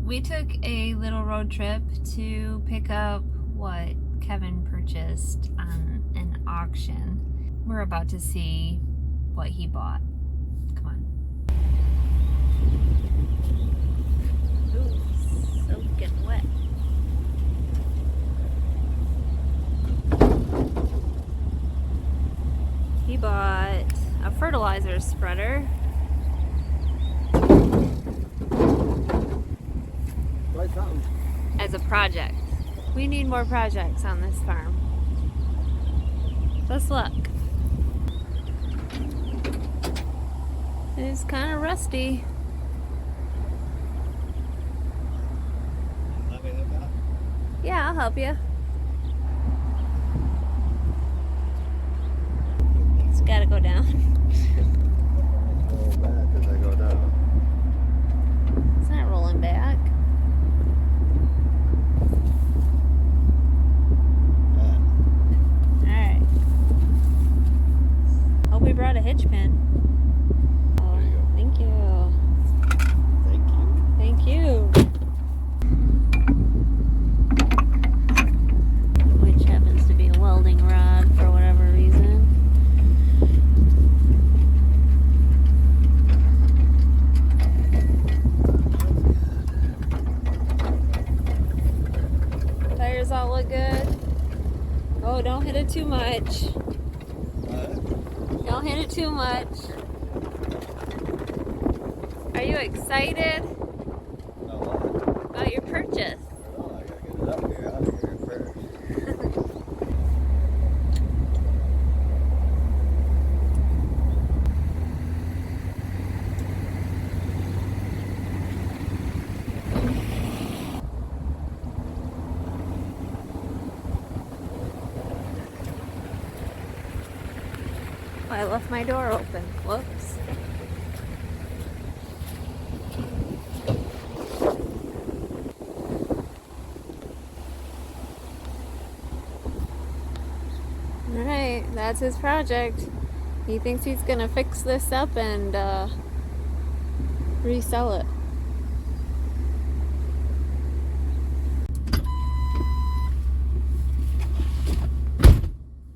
We took a little road trip to pick up what Kevin purchased on an auction. We're about to see what he bought. Come on. Ooh, soaking wet. He bought a fertilizer spreader. As a project. We need more projects on this farm. Let's look. It's kind of rusty. Let me look up. Yeah, I'll help you. It's gotta go down. Roll back as I go down. It's not rolling back. Alright. Hope we brought a hitch pin. Oh, There you go. thank you. Thank you. Thank you. Which happens to be a welding rod for whatever reason. Tires all look good. Oh, don't hit it too much. What? Don't hit it too much. Are you excited Oh, what? about your purchase? Oh, I gotta get it up here, out of here first. I left my door open. Whoops. Alright, that's his project. He thinks he's gonna fix this up and resell it.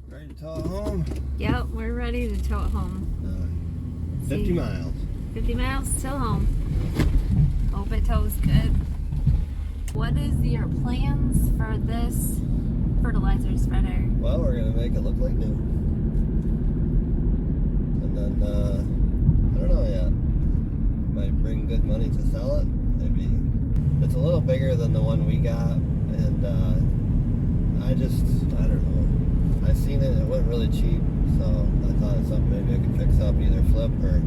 Ready to tow it home? Yep, we're ready to tow it home. 50 miles. 50 miles till home. Hope it tows good. What is your plans for this fertilizer spreader? Well, we're gonna make it look like new. And then, I don't know yet. Might bring good money to sell it. Maybe. It's a little bigger than the one we got. And, I don't know. I seen it, it went really cheap. So I thought it's something maybe I could fix up, either flip or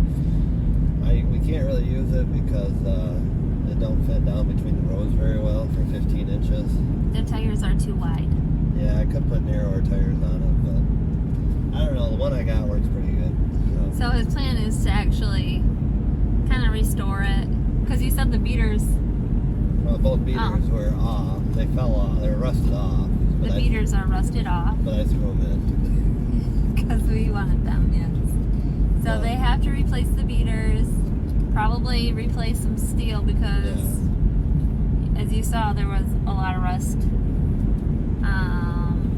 we can't really use it because it don't fit down between the rows very well for 15 inches. The tires are too wide. Yeah, I could put narrower tires on it, but I don't know. The one I got works pretty good. So his plan is to actually kind of restore it, because you said the beaters, Well, both beaters were off. They fell off. They were rusted off. the beaters are rusted off But I threw them in. because we wanted them, yes. So Well, they have to replace the beaters, probably replace some steel because, as you saw, there was a lot of rust.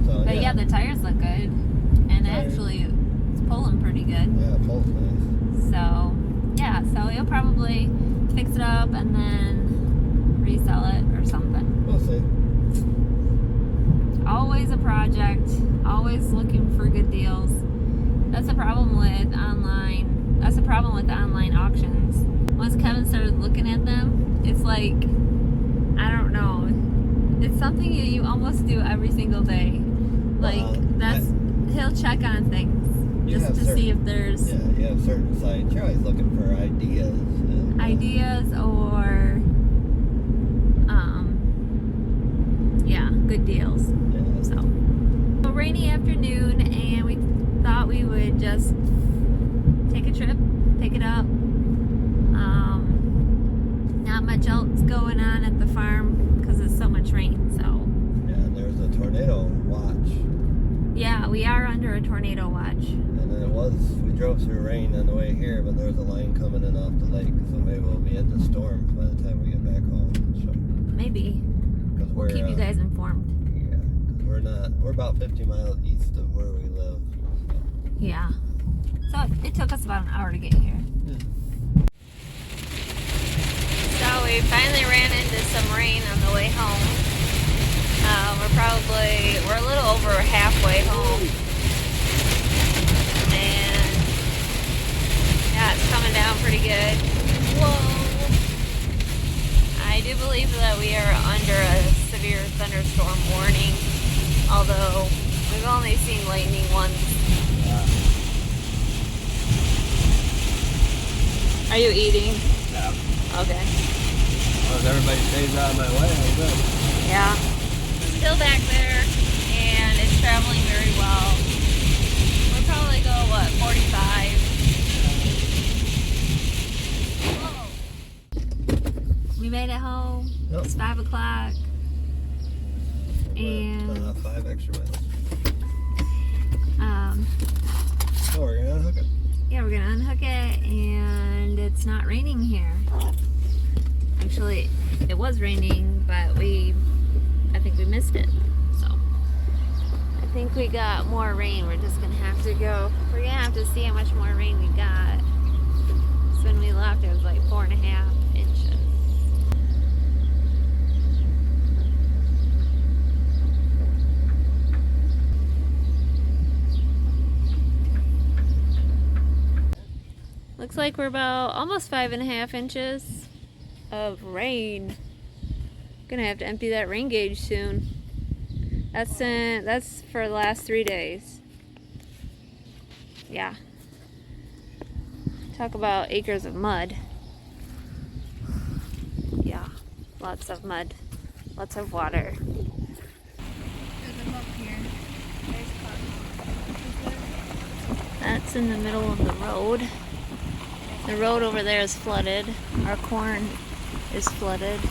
So, But yeah, the tires look good, and Tires. actually it's pulling pretty good. Yeah, pulls nice. So yeah, so he'll probably fix it up and then resell it or something. We'll see. Always a project, always looking for good deals. That's the problem with online. That's the problem with the online auctions. Once Kevin started looking at them, it's like, I don't know. It's something you almost do every single day. Like he'll check on things just to see if there's Yeah, you have certain sites. You're always looking for ideas. And, ideas or good deals. Yeah. So a rainy afternoon, and we thought we would just take a trip, pick it up. Not much else going on at the farm because it's so much rain. So Yeah, and there's a tornado watch. yeah, we are under a tornado watch. And then we drove through rain on the way here, but there's a line coming in off the lake, so maybe we'll be into storms by the time we get back home. So maybe. Because We'll keep you guys informed. Yeah, 'cause we're about 50 miles east of where we live. Yeah. So it took us about an hour to get here. So we finally ran into some rain on the way home. We're a little over halfway home. And yeah, it's coming down pretty good. Whoa! I do believe that we are under a severe thunderstorm warning, although we've only seen lightning once. Are you eating? Yeah. Okay. As long as everybody stays out of my way, I'm good. Yeah. Still back there, and it's traveling very well. We'll probably go, 45? Whoa. We made it home. Yep. It's 5 o'clock. And 5 extra miles. um, Oh, we're gonna unhook it. yeah, we're gonna unhook it, and it's not raining here. Actually, it was raining, but I think we missed it. So I think we got more rain. We're just gonna have to see how much more rain we got. So when we left, it was like 4.5 inches. Looks like we're about almost 5.5 inches of rain. Gonna have to empty that rain gauge soon. That's for the last 3 days. Yeah. Talk about acres of mud. Yeah, lots of mud, lots of water. There's a boat here. That's in the middle of the road. The road over there is flooded. Our corn is flooded.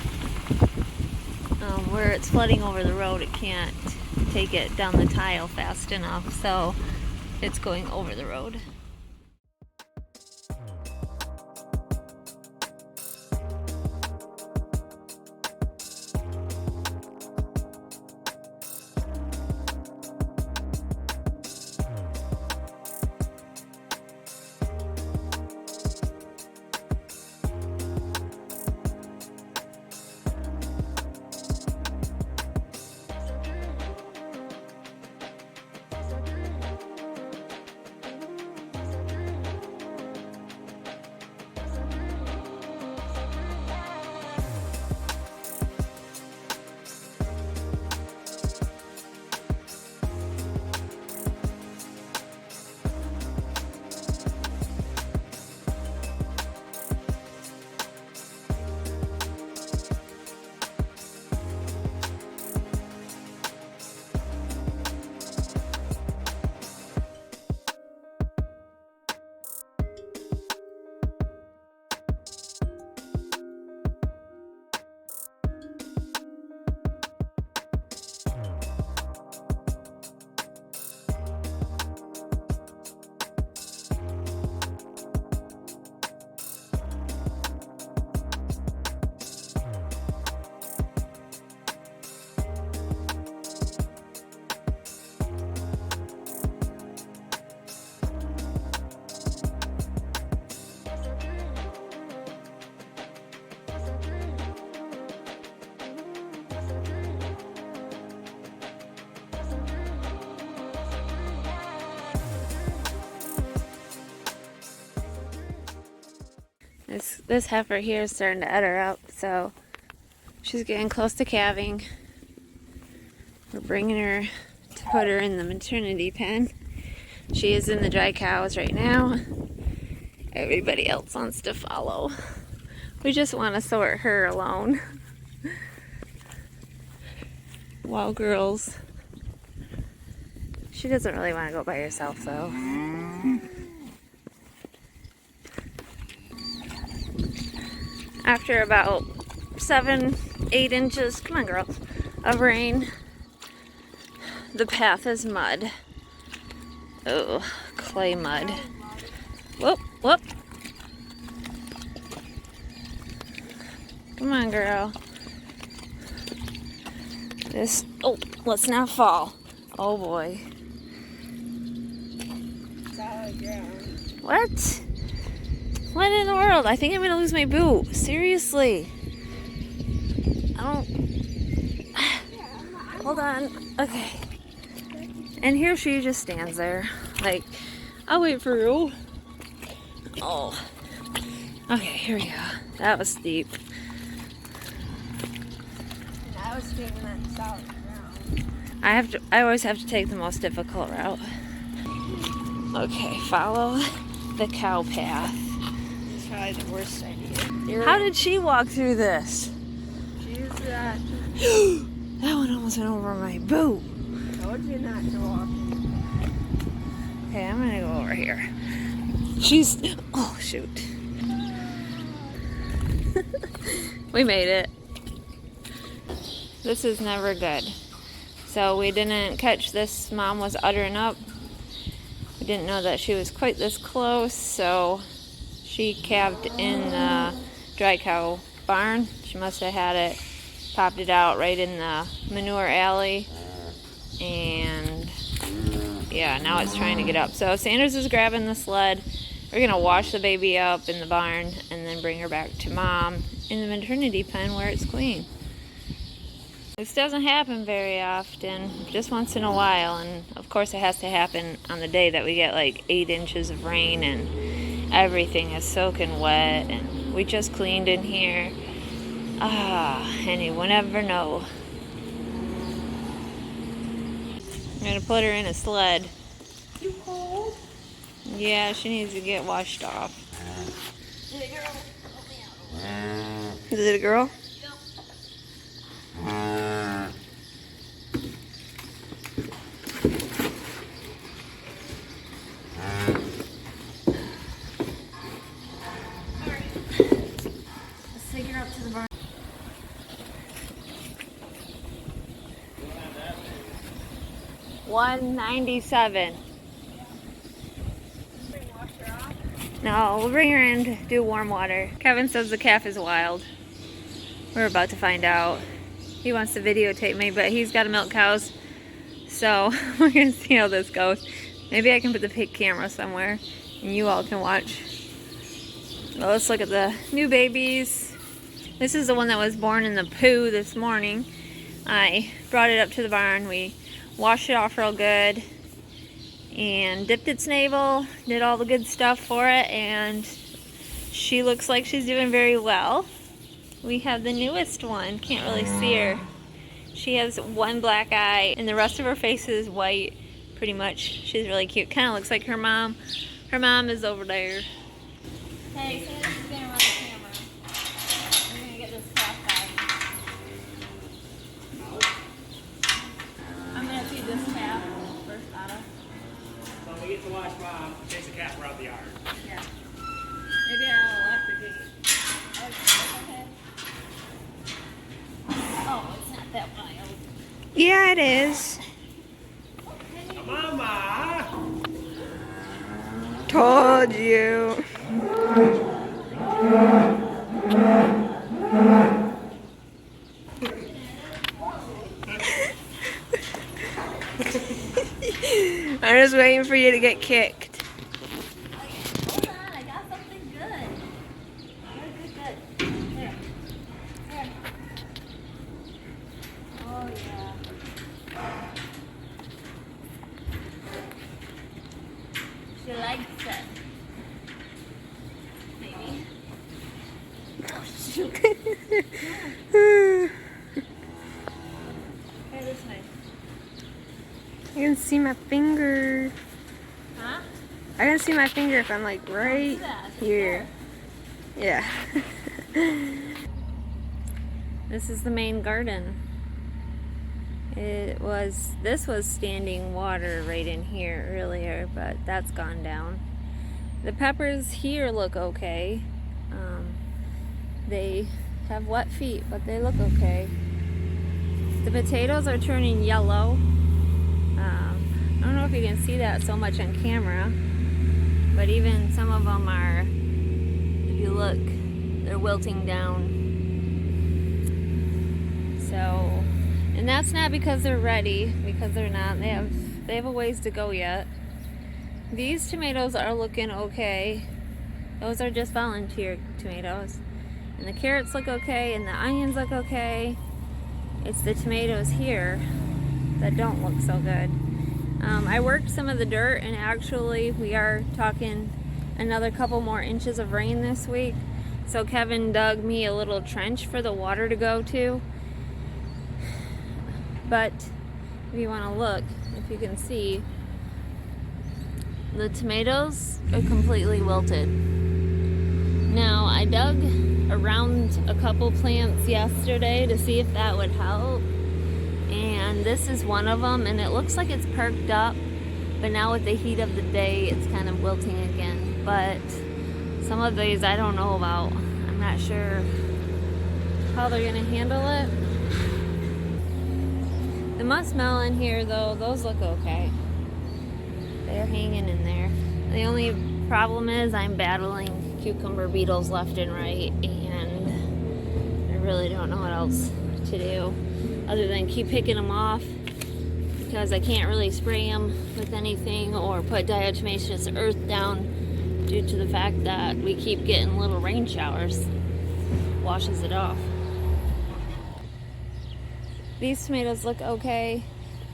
Where it's flooding over the road, it can't take it down the tile fast enough, so it's going over the road. This heifer here is starting to udder up, so she's getting close to calving. We're bringing her to put her in the maternity pen. She is in the dry cows right now. Everybody else wants to follow. We just want to sort her alone. Wow, girls. She doesn't really want to go by herself, though. After about 7-8 inches, come on girls, of rain, the path is mud. Oh, clay mud. Whoop, whoop. Come on, girl. This, oh, let's not fall. Oh boy. Solid ground. What? What in the world? I think I'm gonna lose my boot. Seriously. I don't. Hold on. Okay. And here she just stands there. Like, I'll wait for you. Oh. Okay, here we go. That was steep. And I was taking that solid ground. I always have to take the most difficult route. Okay, follow the cow path. It's probably the worst idea. How did she walk through this? She's that. That one almost went over my boot. Told you not to walk. Okay, I'm gonna go over here. She's, oh shoot. We made it. This is never good. So we didn't catch this. Mom was uttering up. We didn't know that she was quite this close, so she calved in the dry cow barn. She must have had it, popped it out right in the manure alley, and yeah, now it's trying to get up. So Sanders is grabbing the sled. We're gonna wash the baby up in the barn and then bring her back to Mom in the maternity pen where it's clean. This doesn't happen very often, just once in a while, and of course it has to happen on the day that we get like 8 inches of rain and everything is soaking wet, and we just cleaned in here. And you will never know. I'm gonna put her in a sled. You cold? Yeah, she needs to get washed off. Is it a girl? Is it a girl? Let's take her up to the barn. 197. No, we'll bring her in to do warm water. Kevin says the calf is wild. We're about to find out. He wants to videotape me, but he's got to milk cows. So we're gonna see how this goes. Maybe I can put the pig camera somewhere and you all can watch. Well, let's look at the new babies. This is the one that was born in the poo this morning. I brought it up to the barn. We washed it off real good and dipped its navel, did all the good stuff for it, and she looks like she's doing very well. We have the newest one. Can't really see her. She has one black eye and the rest of her face is white, pretty much. She's really cute. Kind of looks like her mom. Her mom is over there. Hey, Sanders is gonna run the camera. We're gonna get this calf guy. I'm gonna feed this calf first, Otto. So we get to watch Mom chase a calf around the yard. Yeah. Maybe I'll electrocute. Okay. Oh, it's not that wild. Yeah, it is. Mama! Told you. I'm just waiting for you to get kicked. Hold on, I got something good. Good. There. There. Oh, yeah. She likes it. Maybe. Oh, shoot. Here, this way. You can see my finger. Huh? I can see my finger if I'm like right here. Yeah. This is the main garden. This was standing water right in here earlier, but that's gone down. The peppers here look okay. They have wet feet, but they look okay. The potatoes are turning yellow. I don't know if you can see that so much on camera, but even some of them are, if you look, they're wilting down. So, and that's not because they're ready, because they're not. They have a ways to go yet. These tomatoes are looking okay. Those are just volunteer tomatoes. And the carrots look okay, and the onions look okay. It's the tomatoes here that don't look so good. I worked some of the dirt, and actually we are talking another couple more inches of rain this week. So Kevin dug me a little trench for the water to go to. But if you want to look, if you can see, the tomatoes are completely wilted. Now, I dug around a couple plants yesterday to see if that would help. And this is one of them, and it looks like it's perked up, but now with the heat of the day, it's kind of wilting again. But some of these I don't know about. I'm not sure how they're gonna handle it. The muskmelon here, though, those look okay. They're hanging in there. The only problem is I'm battling cucumber beetles left and right, and I really don't know what else to do other than keep picking them off, because I can't really spray them with anything or put diatomaceous earth down due to the fact that we keep getting little rain showers. Washes it off. These tomatoes look okay.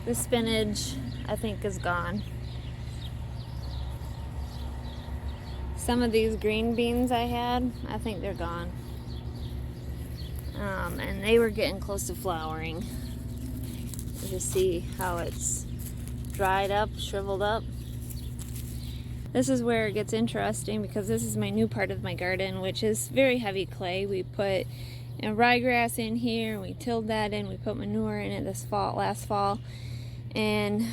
The spinach, I think, is gone. Some of these green beans I had, I think they're gone. And they were getting close to flowering. You just see how it's dried up, shriveled up. This is where it gets interesting, because this is my new part of my garden, which is very heavy clay. We put ryegrass in here, we tilled that in, we put manure in it last fall, and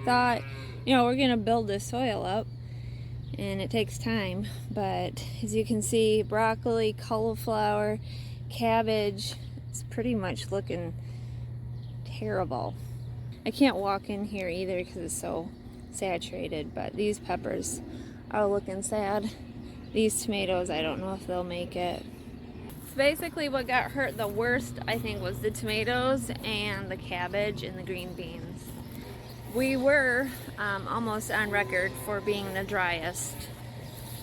thought, we're gonna build this soil up, and it takes time. But as you can see, broccoli, cauliflower, cabbage, it's pretty much looking terrible. I can't walk in here either because it's so saturated, but these peppers are looking sad. These tomatoes, I don't know if they'll make it. So basically what got hurt the worst, I think, was the tomatoes and the cabbage and the green beans. We were almost on record for being the driest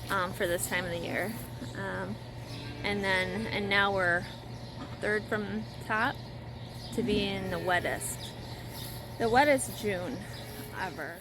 for this time of the year. And now we're third from top to being the wettest June ever.